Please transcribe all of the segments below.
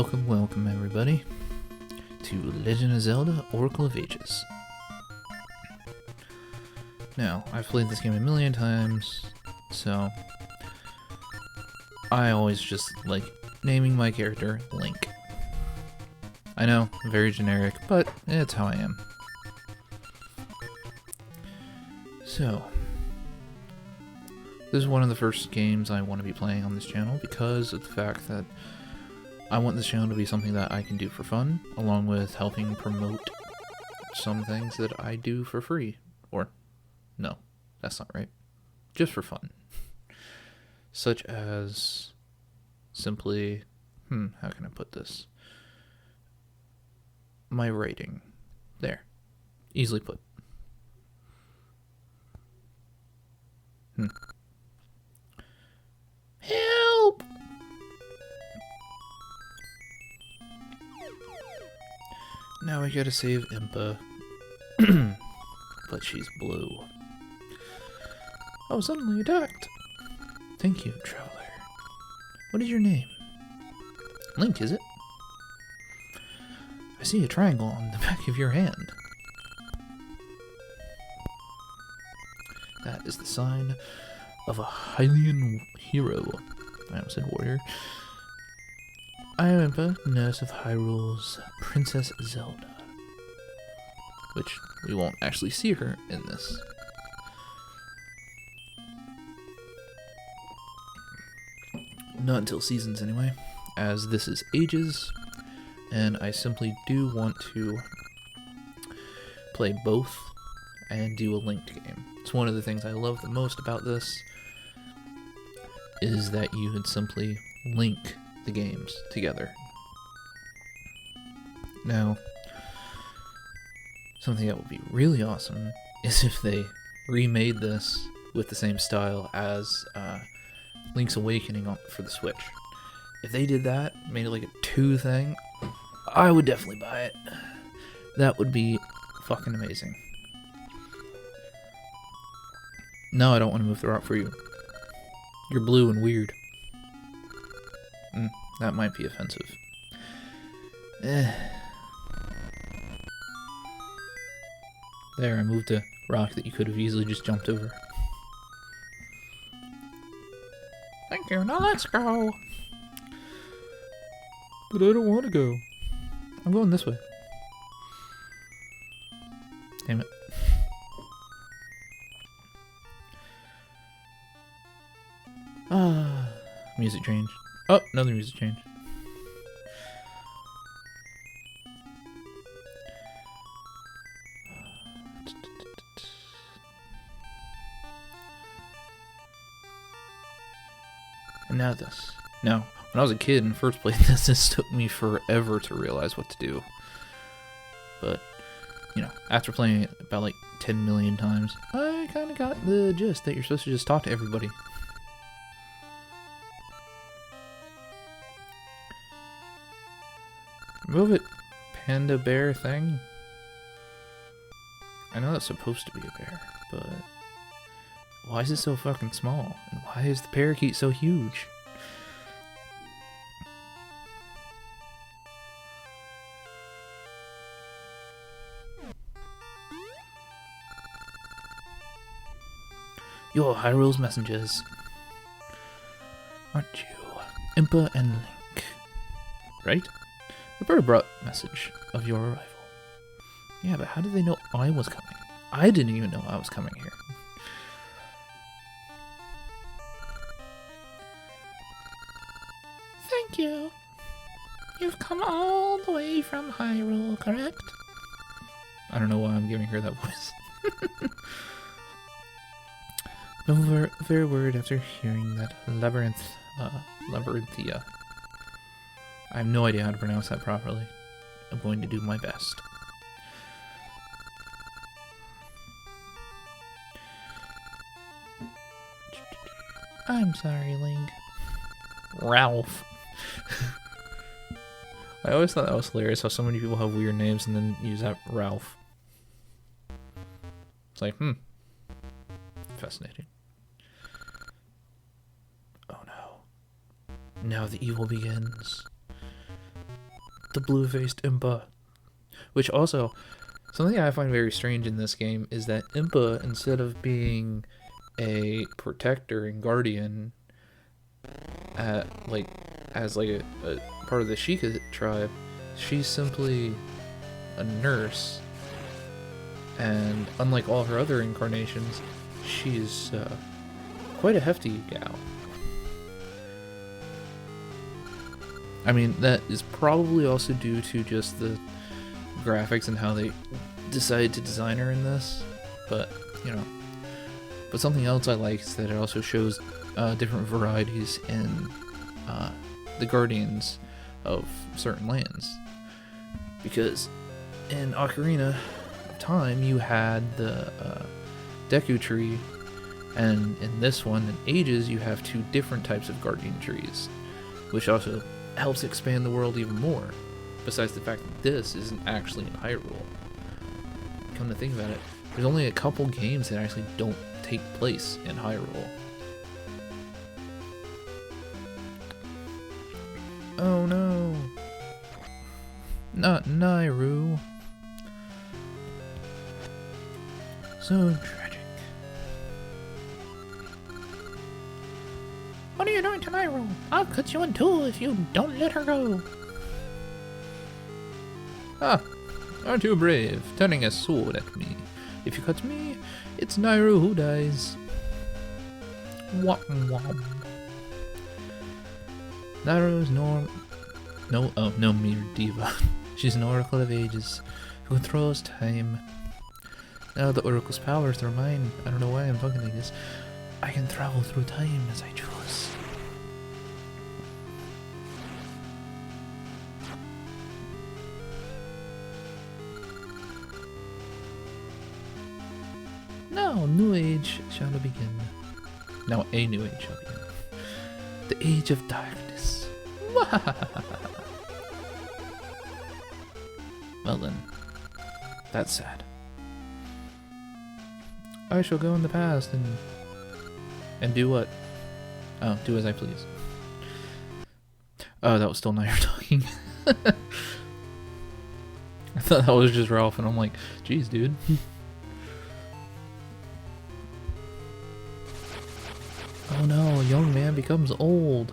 Welcome everybody to Legend of Zelda Oracle of Ages. Now, I've played this game a million times, so I always just like naming my character Link. I know, very generic, but it's how I am. So, this is one of the first games I want to be playing on this channel because of the fact that I want this channel to be something that I can do for fun, along with helping promote some things that I do for free. Or, no, that's not right. Just for fun. Such as simply, how can I put this? My writing. There. Easily put. Help! Now we gotta save Impa. But she's blue. I was suddenly attacked. Thank you, traveler. What is your name? Link, is it? I see a triangle on the back of your hand. That is the sign of a Hylian hero. I almost said warrior. I am Impa, nurse of Hyrule's Princess Zelda. Which, we won't actually see her in this. Not until seasons anyway, as this is Ages, and I simply do want to play both and do a linked game. It's one of the things I love the most about this, is that you can simply link the games together. Now, something that would be really awesome is if they remade this with the same style as Link's Awakening for the Switch. If they did that, made it like a 2 thing, I would definitely buy it. That would be fucking amazing. No, I don't want to move the rock for you. You're blue and weird. That might be offensive. There, I moved a rock that you could have easily just jumped over. Thank you, now let's go! But I don't want to go. I'm going this way. Damn it. Music change. Oh, another music change. And now this. Now, when I was a kid and first played this took me forever to realize what to do. But, you know, after playing it about like 10 million times, I kind of got the gist that you're supposed to just talk to everybody. Move it, panda bear thing. I know that's supposed to be a bear, but why is it so fucking small? And why is the parakeet so huge? You're Hyrule's messengers, aren't you? Impa and Link, right? The bird brought message of your arrival. Yeah, but how did they know I was coming? I didn't even know I was coming here. Thank you. You've come all the way from Hyrule, correct? I don't know why I'm giving her that voice. No very word after hearing that labyrinthia. I have no idea how to pronounce that properly. I'm going to do my best. I'm sorry, Link. Ralph. I always thought that was hilarious how so many people have weird names and then use that Ralph. It's like, fascinating. Oh no. Now the evil begins. the blue-faced Impa. Which also, something I find very strange in this game is that Impa, instead of being a protector and guardian, as a part of the Sheikah tribe, she's simply a nurse. And unlike all her other incarnations, she's quite a hefty gal. I mean, that is probably also due to just the graphics and how they decided to design her in this, but, you know. But something else I like is that it also shows different varieties in the guardians of certain lands. Because in Ocarina of Time, you had the Deku Tree, and in this one, in Ages, you have 2 different types of guardian trees, which also helps expand the world even more, besides the fact that this isn't actually in Hyrule. Come to think about it, there's only a couple games that actually don't take place in Hyrule. Oh no! Not Nairu. So tragic. What are you doing to Nairu? I'll cut you in 2 if you don't let her go. Ah, aren't you brave, turning a sword at me? If you cut me, it's Nairu who dies. Womp womp. Nairu's no mere diva. She's an oracle of ages, who controls time. Now the oracle's powers are mine. I don't know why I'm talking like this. I can travel through time as I choose. Now, new age shall begin. Now, a new age shall begin. The age of darkness. Well then, that's sad. I shall go in the past and do what? Oh, do as I please. Oh, that was still Nair talking. I thought that was just Ralph, and I'm like, geez, dude. Oh no, a young man becomes old.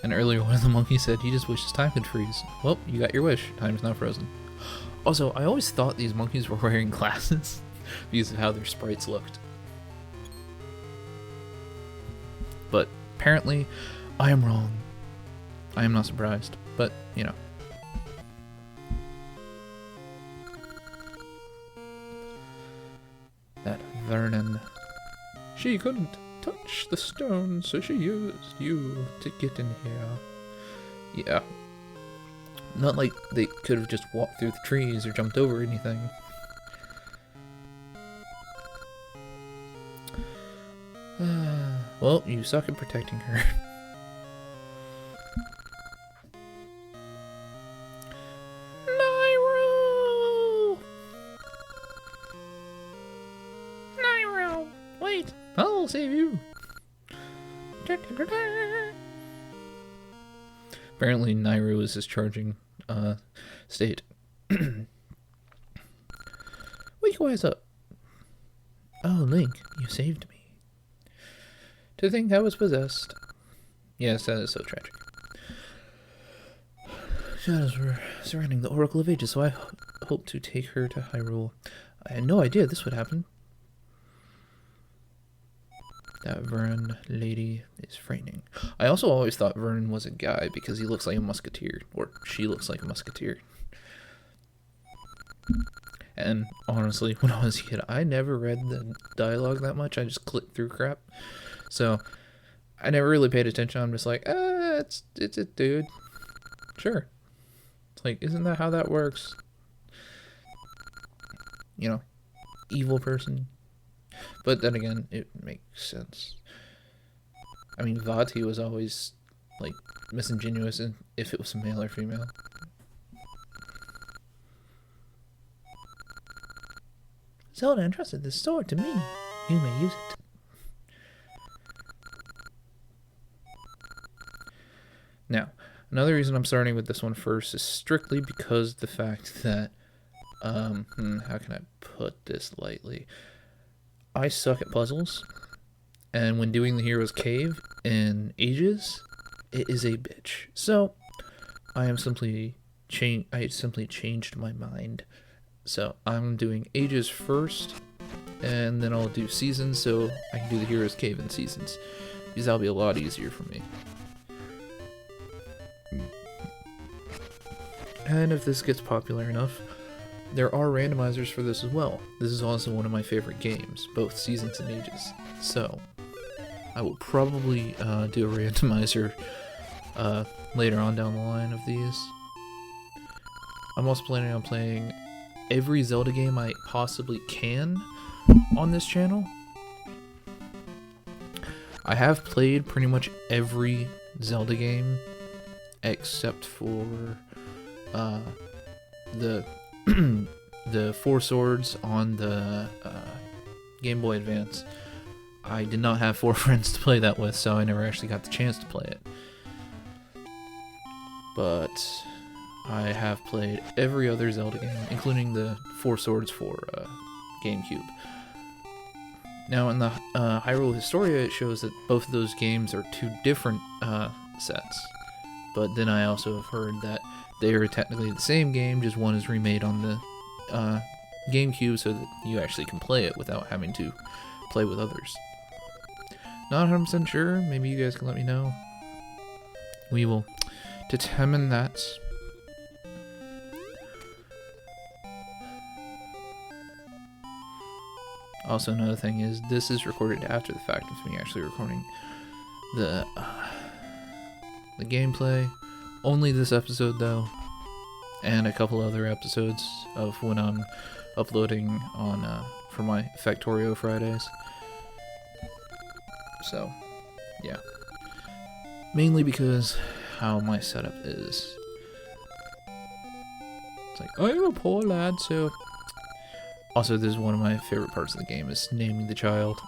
And earlier one of the monkeys said he just wishes time could freeze. Well, you got your wish. Time is now frozen. Also, I always thought these monkeys were wearing glasses because of how their sprites looked. But apparently, I am wrong. I am not surprised, but, you know. That Vernon. She couldn't touch the stone, so she used you to get in here. Yeah. Not like they could have just walked through the trees or jumped over anything. Well, you suck at protecting her. Nairo! Wait, I'll save you. Apparently, Nairu is his charging state. Wake your ass up. Oh, Link, you saved me. To think I was possessed. Yes, that is so tragic. Shadows were surrounding the Oracle of Ages, so I hoped to take her to Hyrule. I had no idea this would happen. That Vern lady is frightening. I also always thought Vern was a guy because he looks like a musketeer, or she looks like a musketeer. And honestly, when I was a kid, I never read the dialogue that much. I just clicked through crap. So I never really paid attention. I'm just like, it's a dude. Sure. It's like, isn't that how that works? You know, evil person. But then again, it makes sense. I mean, Vati was always, like, misingenuous in if it was a male or female. Zelda entrusted this sword to me. You may use it. Another reason I'm starting with this one first is strictly because the fact that, how can I put this lightly? I suck at puzzles, and when doing the Hero's Cave in Ages, it is a bitch. So, I simply changed my mind. So, I'm doing Ages first, and then I'll do Seasons, so I can do the Hero's Cave in Seasons, because that'll be a lot easier for me. And if this gets popular enough, there are randomizers for this as well. This is also one of my favorite games, both Seasons and Ages. So, I will probably do a randomizer later on down the line of these. I'm also planning on playing every Zelda game I possibly can on this channel. I have played pretty much every Zelda game except for the the Four Swords on the Game Boy Advance. I did not have 4 friends to play that with, so I never actually got the chance to play it. But I have played every other Zelda game, including the Four Swords for GameCube. Now in the Hyrule Historia, it shows that both of those games are 2 different sets. But then I also have heard that they are technically the same game, just one is remade on the GameCube so that you actually can play it without having to play with others. Not 100% sure, maybe you guys can let me know. We will determine that. Also, another thing is, this is recorded after the fact of me actually recording the gameplay. Only this episode, though, and a couple other episodes of when I'm uploading on for my Factorio Fridays. So, yeah. Mainly because how my setup is. It's like, I'm a poor lad, so... Also, this is one of my favorite parts of the game, is naming the child.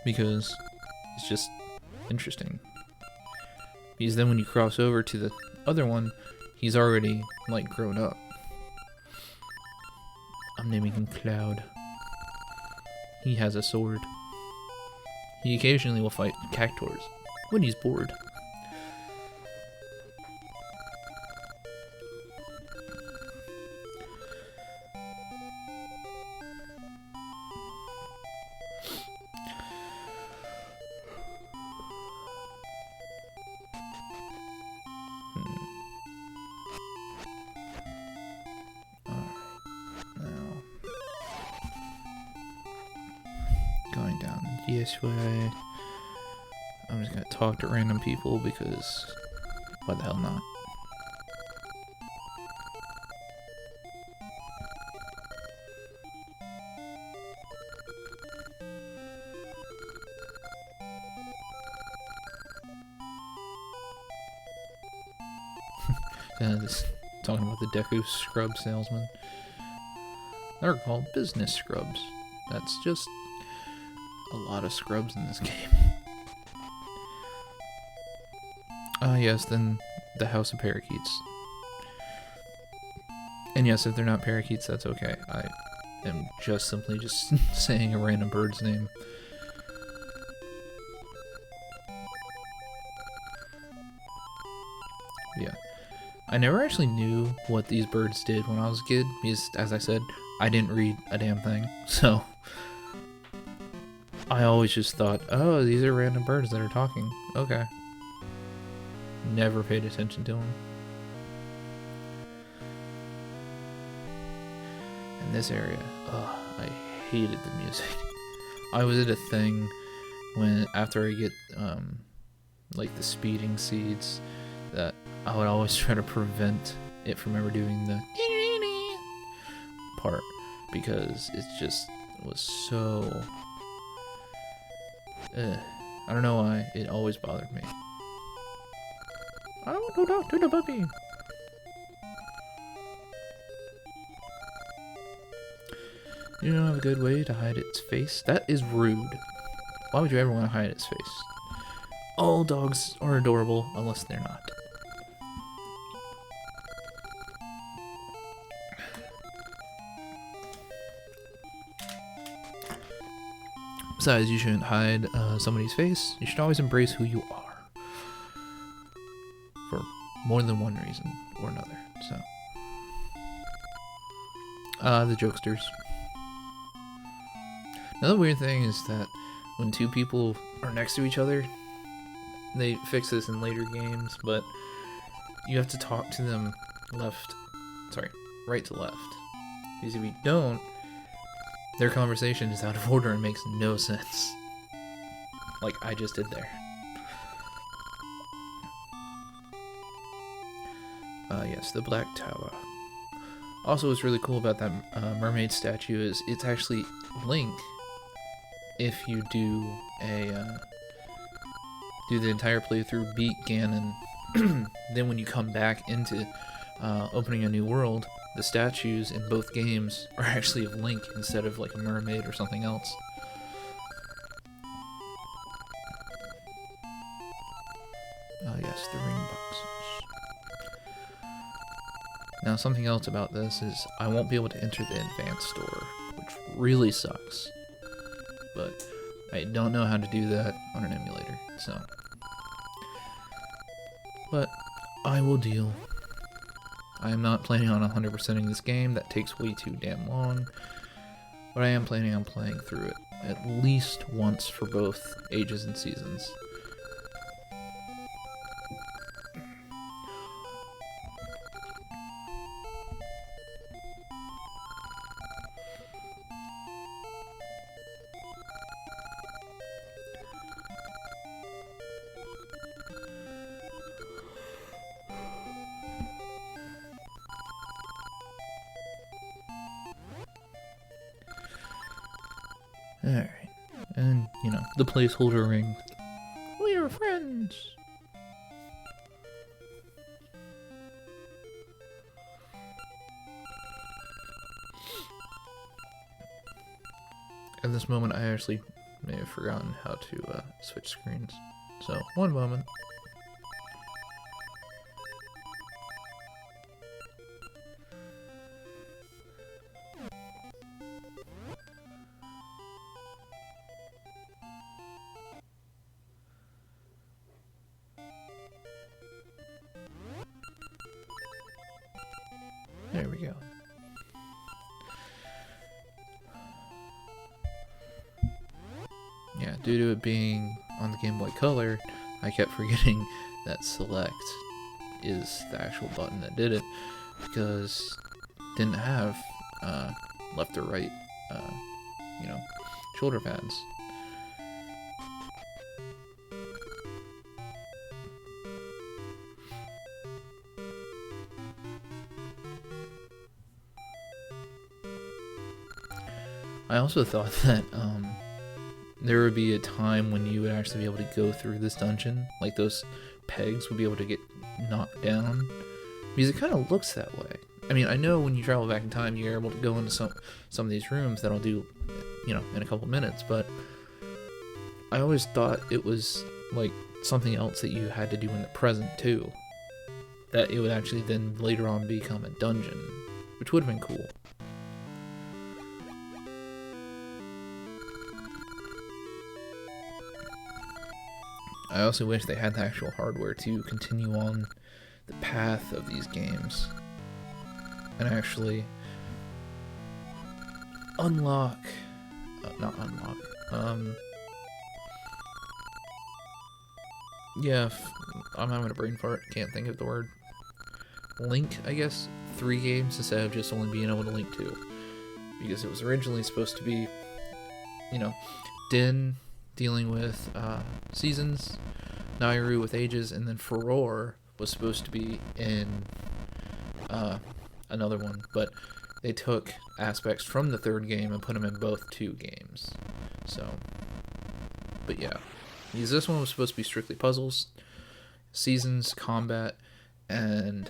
Because it's just interesting. Because then when you cross over to the other one, he's already, like, grown up. I'm naming him Cloud. He has a sword. He occasionally will fight cactuars when he's bored. Going down this way. I'm just gonna talk to random people because why the hell not? Just talking about the Deku scrub salesman. They're called business scrubs. That's just a lot of scrubs in this game. Yes, then the House of Parakeets. And yes, if they're not parakeets, that's okay. I am just simply just saying a random bird's name. Yeah. I never actually knew what these birds did when I was a kid, because, as I said, I didn't read a damn thing, so... I always just thought, oh, these are random birds that are talking. Okay. Never paid attention to them. In this area, ugh, I hated the music. I was at a thing when, after I get, like the speeding seeds, that I would always try to prevent it from ever doing the part, because it just was so... I don't know why, it always bothered me. I want to talk to the puppy! You don't have a good way to hide its face? That is rude. Why would you ever want to hide its face? all dogs are adorable unless they're not. Besides, you shouldn't hide somebody's face. You should always embrace who you are. For more than one reason or another, so. The jokesters. Another weird thing is that when two people are next to each other, they fix this in later games, but you have to talk to them right to left. Because if you don't, their conversation is out of order and makes no sense. Like I just did there. Yes, the Black Tower. Also, what's really cool about that mermaid statue is it's actually Link. If you do the entire playthrough, beat Ganon, then when you come back into opening a new world, the statues in both games are actually of Link instead of like a mermaid or something else. Yes, the ring boxes. Now, something else about this is I won't be able to enter the advanced store, which really sucks. But I don't know how to do that on an emulator, so. But I will deal. I am not planning on 100%ing this game. That takes way too damn long. But I am planning on playing through it at least once for both ages and seasons. Alright, and, you know, the placeholder ring. We are friends! At this moment, I actually may have forgotten how to switch screens. So, one moment. There we go. Yeah, due to it being on the Game Boy Color, I kept forgetting that select is the actual button that did it, because it didn't have left or right, you know, shoulder pads. I also thought that there would be a time when you would actually be able to go through this dungeon, like those pegs would be able to get knocked down, because it kind of looks that way. I mean, I know when you travel back in time, you're able to go into some of these rooms that I'll do, you know, in a couple minutes, but I always thought it was like something else that you had to do in the present too, that it would actually then later on become a dungeon, which would have been cool. I also wish they had the actual hardware to continue on the path of these games and actually not unlock, yeah, I'm having a brain fart, can't think of the word. Link, I guess, 3 games instead of just only being able to link 2. Because it was originally supposed to be, you know, Din dealing with seasons, Nairu with ages, and then Furore was supposed to be in another one, but they took aspects from the 3rd game and put them in both 2 games. So, but yeah, because this one was supposed to be strictly puzzles, seasons, combat, and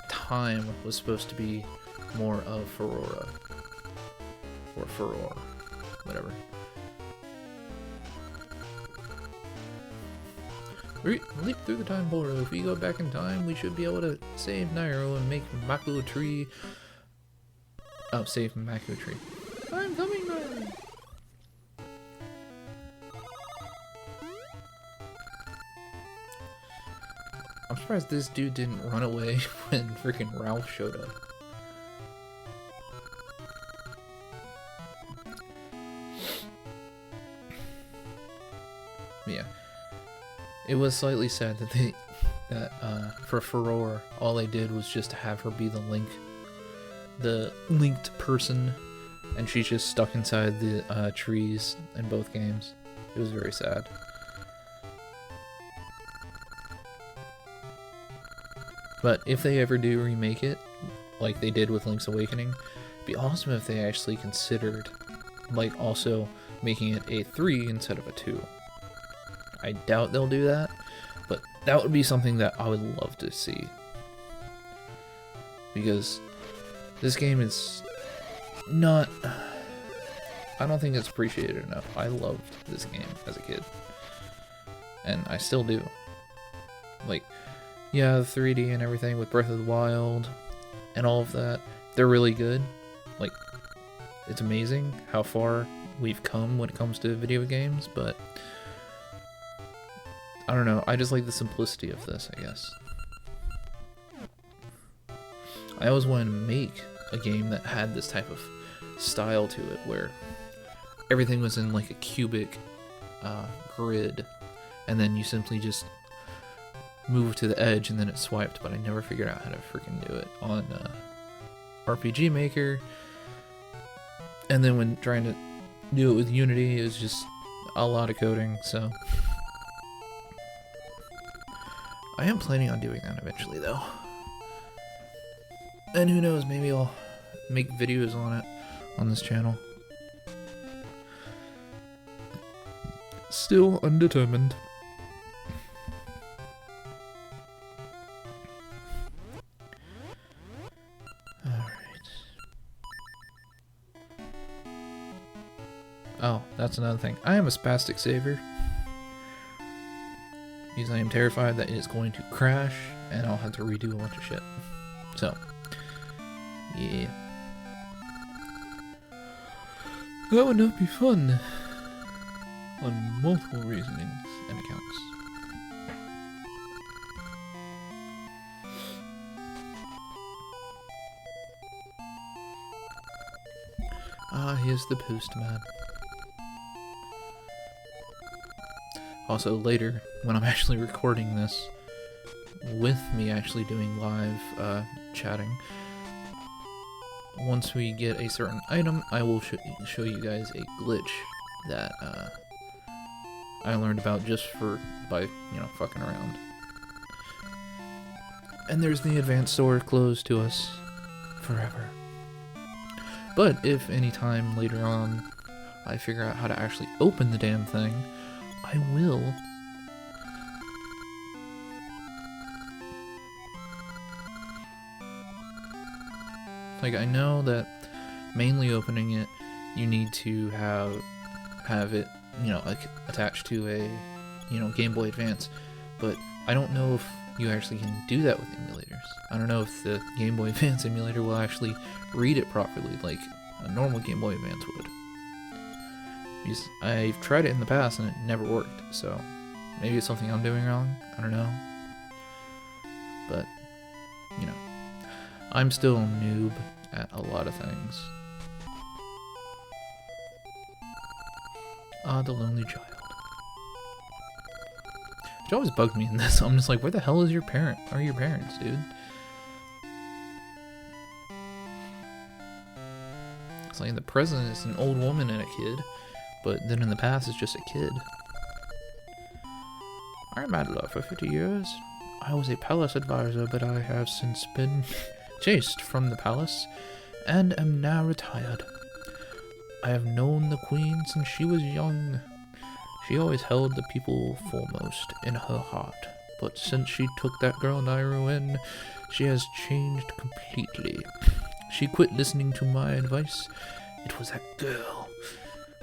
time was supposed to be more of Furore, or Furore, whatever. Leap through the time portal. If we go back in time, we should be able to save Nairo and make Mako Tree. Oh, save Mako Tree. I'm coming there. I'm surprised this dude didn't run away when freaking Ralph showed up. Yeah. It was slightly sad that for Furore, all they did was just have her be the linked person, and she's just stuck inside the trees in both games. It was very sad. But if they ever do remake it, like they did with Link's Awakening, it'd be awesome if they actually considered, like, also making it a 3 instead of a 2. I doubt they'll do that, but that would be something that I would love to see. Because this game is not... I don't think it's appreciated enough. I loved this game as a kid. And I still do. Like, yeah, the 3D and everything with Breath of the Wild and all of that, they're really good. Like, it's amazing how far we've come when it comes to video games, but I don't know, I just like the simplicity of this, I guess. I always wanted to make a game that had this type of style to it, where everything was in like a cubic grid, and then you simply just move to the edge and then it swiped, but I never figured out how to freaking do it on RPG Maker. And then when trying to do it with Unity, it was just a lot of coding, so I am planning on doing that eventually though. And who knows, maybe I'll make videos on it on this channel. Still undetermined. Oh, that's another thing. I am a spastic saver, because I am terrified that it is going to crash and I'll have to redo a bunch of shit. So, yeah. That would not be fun on multiple reasonings and accounts. Ah, here's the postman. Also, later, when I'm actually recording this, with me actually doing live chatting, once we get a certain item, I will show you guys a glitch that I learned about just by, fucking around. And there's the advanced store closed to us forever. But if any time later on I figure out how to actually open the damn thing, I will. Like, I know that mainly opening it, you need to have it, like attached to a, Game Boy Advance. But I don't know if you actually can do that with emulators. I don't know if the Game Boy Advance emulator will actually read it properly, like a normal Game Boy Advance would. Because I've tried it in the past and it never worked, so maybe it's something I'm doing wrong, I don't know. But, I'm still a noob at a lot of things. Ah, the lonely child. Which always bugged me in this. I'm just like, where the hell is your parents, dude? It's like in the present it's an old woman and a kid, but then in the past it's just a kid. I'm Adler for 50 years. I was a palace advisor, but I have since been chased from the palace and am now retired. I have known the queen since she was young. She always held the people foremost in her heart, but since she took that girl Nairo in, she has changed completely. She quit listening to my advice. It was that girl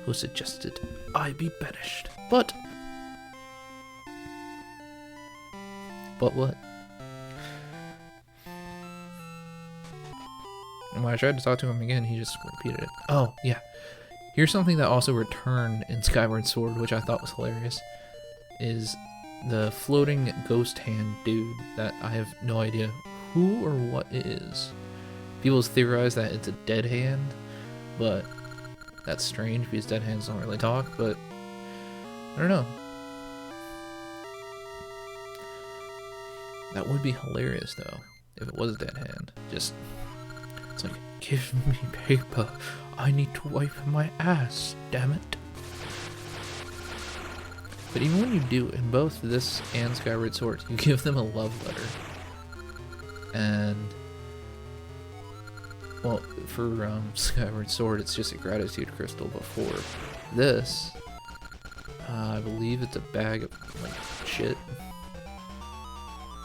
who suggested I be banished. But But what? And when I tried to talk to him again, he just repeated it. Oh, yeah. Here's something that also returned in Skyward Sword, which I thought was hilarious, is the floating ghost hand dude that I have no idea who or what it is. People theorize that it's a dead hand, but that's strange because dead hands don't really talk, but I don't know. That would be hilarious though, if it was a dead hand. Just, it's like, give me paper. I need to wipe my ass, damn it. But even when you do, in both this and Skyward Sword, you give them a love letter. And, well, for Skyward Sword, it's just a gratitude crystal. Before this, I believe it's a bag of, like, shit.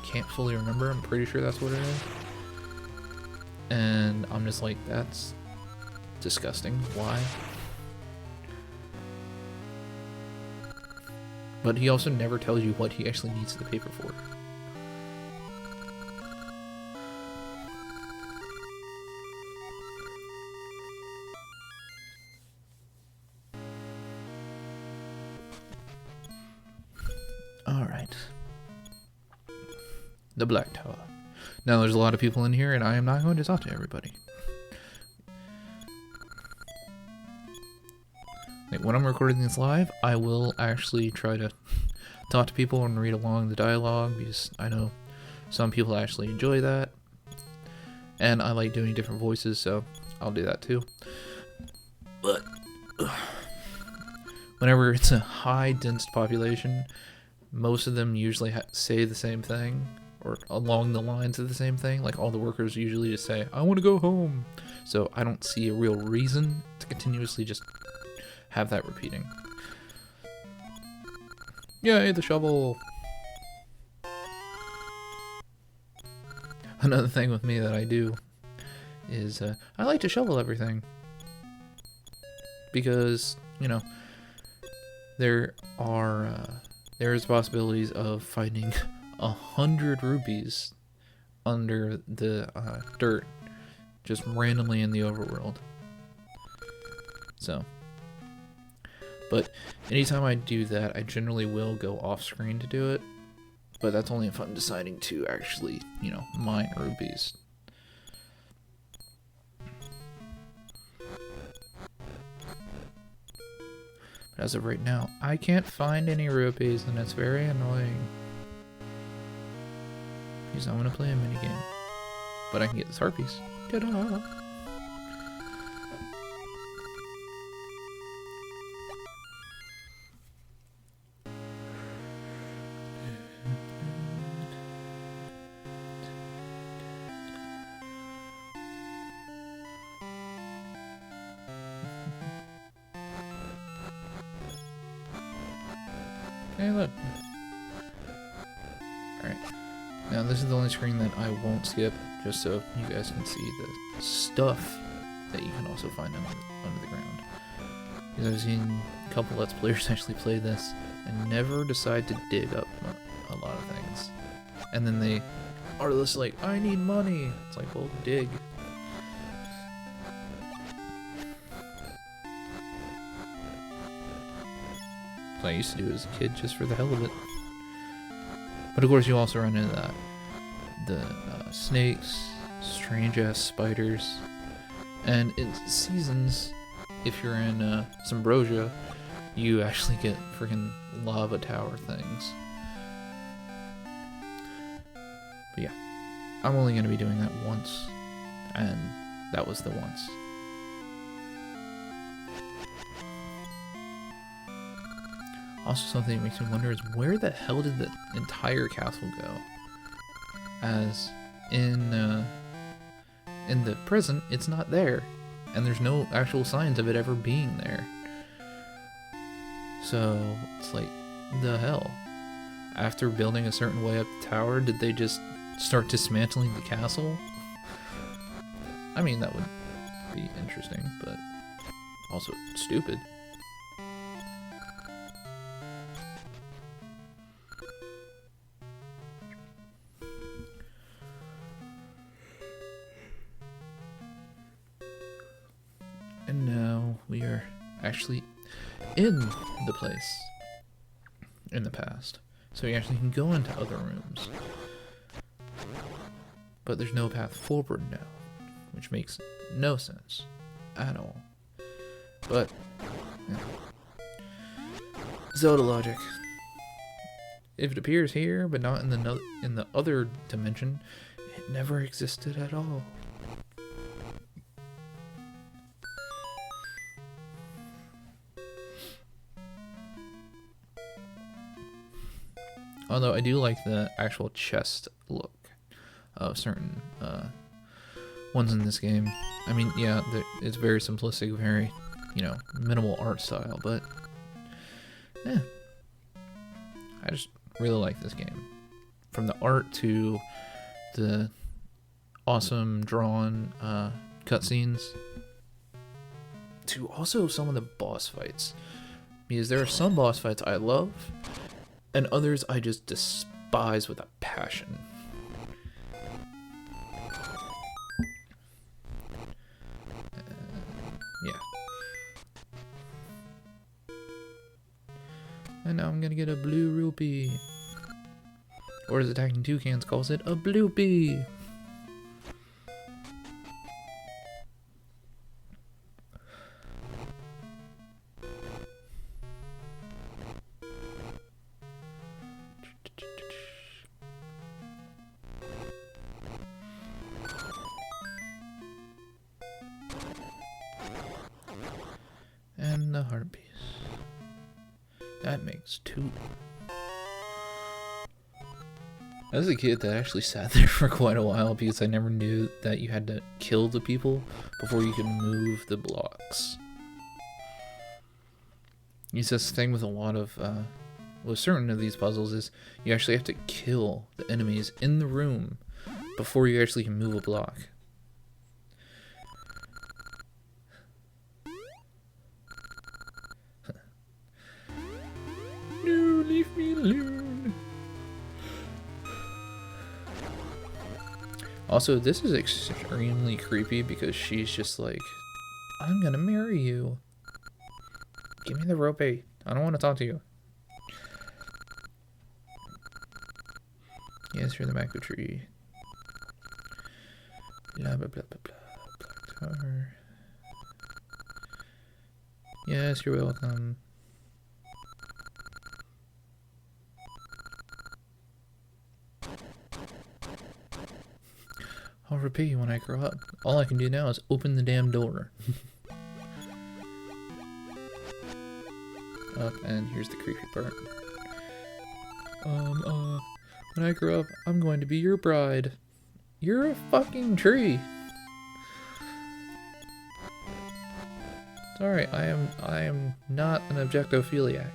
Can't fully remember, I'm pretty sure that's what it is. And I'm just like, that's disgusting. Why? But he also never tells you what he actually needs the paper for. Alright. The Black Tower. Now there's a lot of people in here and I am not going to talk to everybody. Like, when I'm recording this live, I will actually try to talk to people and read along the dialogue because I know some people actually enjoy that. And I like doing different voices, so I'll do that too. But whenever it's a high dense population, most of them usually say the same thing or along the lines of the same thing. Like, all the workers usually just say, I want to go home. So I don't see a real reason to continuously just have that repeating. Yay, the shovel! Another thing with me that I do is I like to shovel everything. Because, you know, there's possibilities of finding 100 rupees under the dirt just randomly in the overworld. So, but anytime I do that, I generally will go off screen to do it, but that's only if I'm deciding to actually, you know, mine rupees. But as of right now, I can't find any rupees, and it's very annoying. Because I want to play a minigame. But I can get this harpies. Ta-da! Hey, look. Alright. Now, this is the only screen that I won't skip, just so you guys can see the stuff that you can also find under the ground. Because I've seen a couple Let's Players actually play this and never decide to dig up a lot of things. And then they are just like, I need money! It's like, well, dig. I used to do as a kid just for the hell of it. But of course you also run into that. The snakes, strange ass spiders, and in seasons, if you're in Symbrosia, you actually get freaking lava tower things. But yeah, I'm only going to be doing that once, and that was the once. Also, something that makes me wonder is where the hell did the entire castle go? As in the present, it's not there, and there's no actual signs of it ever being there. So it's like, the hell? After building a certain way up the tower, did they just start dismantling the castle? I mean, that would be interesting, but also stupid. And now we are actually in the place in the past. So we actually can go into other rooms. But there's no path forward now, which makes no sense at all. But, yeah. Zelda logic. If it appears here, but not in the other dimension, it never existed at all. Although I do like the actual chest look of certain ones in this game. I mean, yeah, it's very simplistic, very, minimal art style, but yeah, I just really like this game. From the art to the awesome drawn cutscenes to also some of the boss fights, because there are some boss fights I love and others I just despise with a passion. Yeah. And now I'm gonna get a blue rupee. Or as Attacking Toucans calls it, a bloopy. And the heart piece. That makes 2. As a kid, that actually sat there for quite a while because I never knew that you had to kill the people before you could move the blocks. It's this thing with a lot of, with certain of these puzzles is you actually have to kill the enemies in the room before you actually can move a block. No, leave me alone. Also, this is extremely creepy because she's just like, I'm gonna marry you. Give me the rope. I don't want to talk to you. Yes, you're the back of the tree. Blah, blah, blah, blah, blah. Black tower. Yes, you're welcome. I'll repay you when I grow up. All I can do now is open the damn door. And here's the creepy part. When I grow up, I'm going to be your bride. You're a fucking tree. Sorry, I am not an objectophiliac.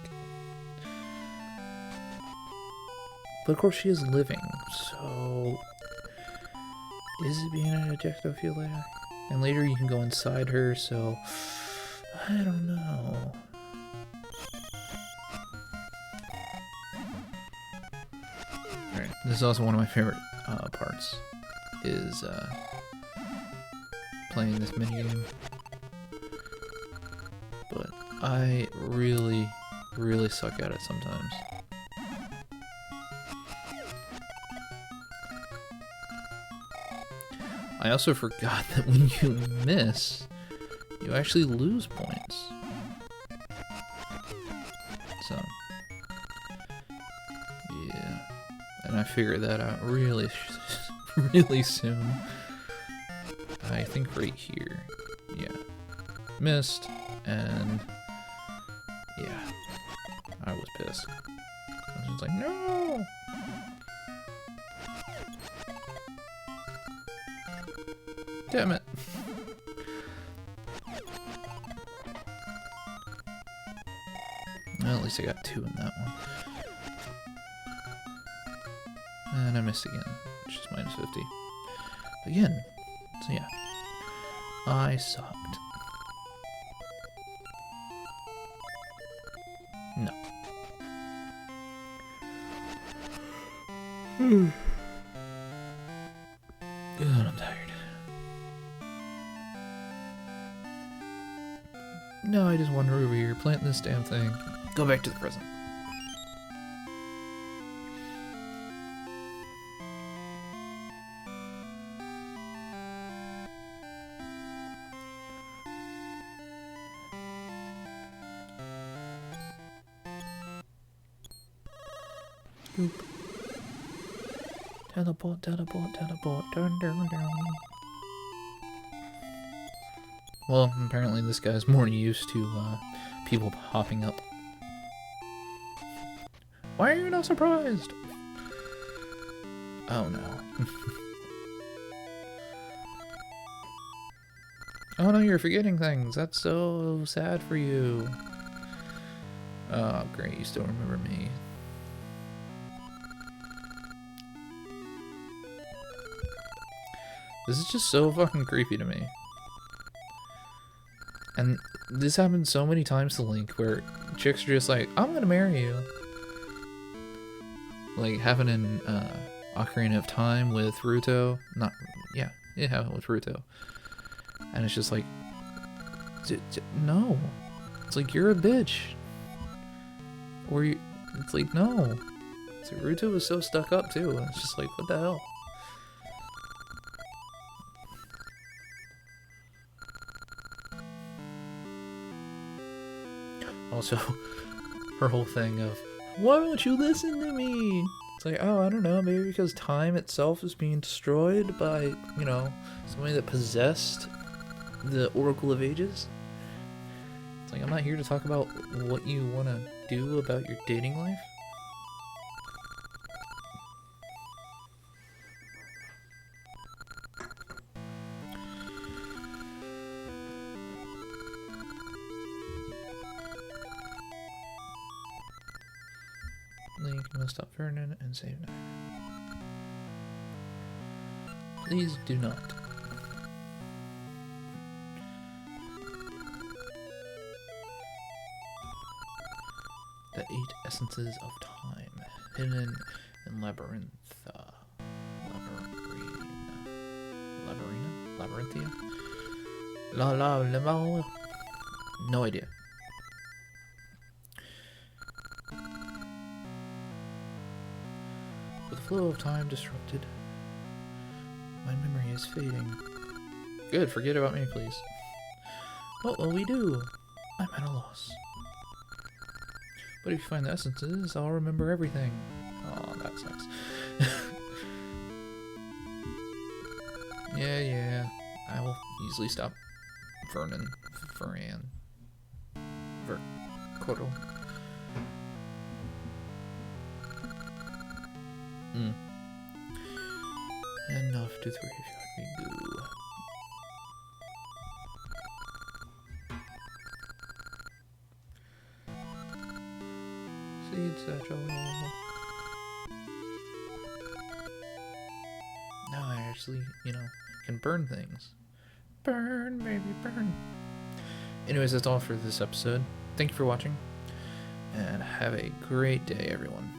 But of course she is living, so is it being an objectophiliac? And later you can go inside her, so I don't know. Alright, this is also one of my favorite parts, is playing this minigame. But I really, really suck at it sometimes. I also forgot that when you miss, you actually lose points. So, yeah. And I figured that out really, really soon. I think right here. Yeah. Missed, and yeah. I was pissed. I was like, no! Damn it. Well, at least I got 2 in that one. And I missed again, which is minus 50. Again. So yeah. I sucked. No. God, I'm tired. No, I just wander over here, plant this damn thing, go back to the present. Oop. Teleport, teleport, teleport, turn, turn, turn. Well, apparently this guy's more used to people popping up. Why are you not surprised? Oh no. Oh no, you're forgetting things. That's so sad for you. Oh great, you still remember me. This is just so fucking creepy to me. And this happens so many times to Link, where chicks are just like, I'm gonna marry you. Like, happened in Ocarina of Time with Ruto. Yeah, it happened with Ruto. And it's just like, no. It's like, you're a bitch. Or it's like, no. So Ruto was so stuck up too. It's just like, what the hell? Also, her whole thing of, why won't you listen to me? It's like, oh, I don't know, maybe because time itself is being destroyed by, you know, somebody that possessed the Oracle of Ages. It's like, I'm not here to talk about what you want to do about your dating life. Link must stop Vernon and save Nair. Please do not. The 8 essences of time, hidden in Labyrinthia? No idea. With the flow of time disrupted, my memory is fading. Good, forget about me, please. What will we do? I'm at a loss. But if you find the essences, I'll remember everything. Oh, that sucks. Yeah. I will easily stop Vernon. Vercordle. Enough to the graveyard we go. Seed satchel. Now I actually, you know, can burn things. Burn, baby, burn. Anyways, that's all for this episode. Thank you for watching, and have a great day, everyone.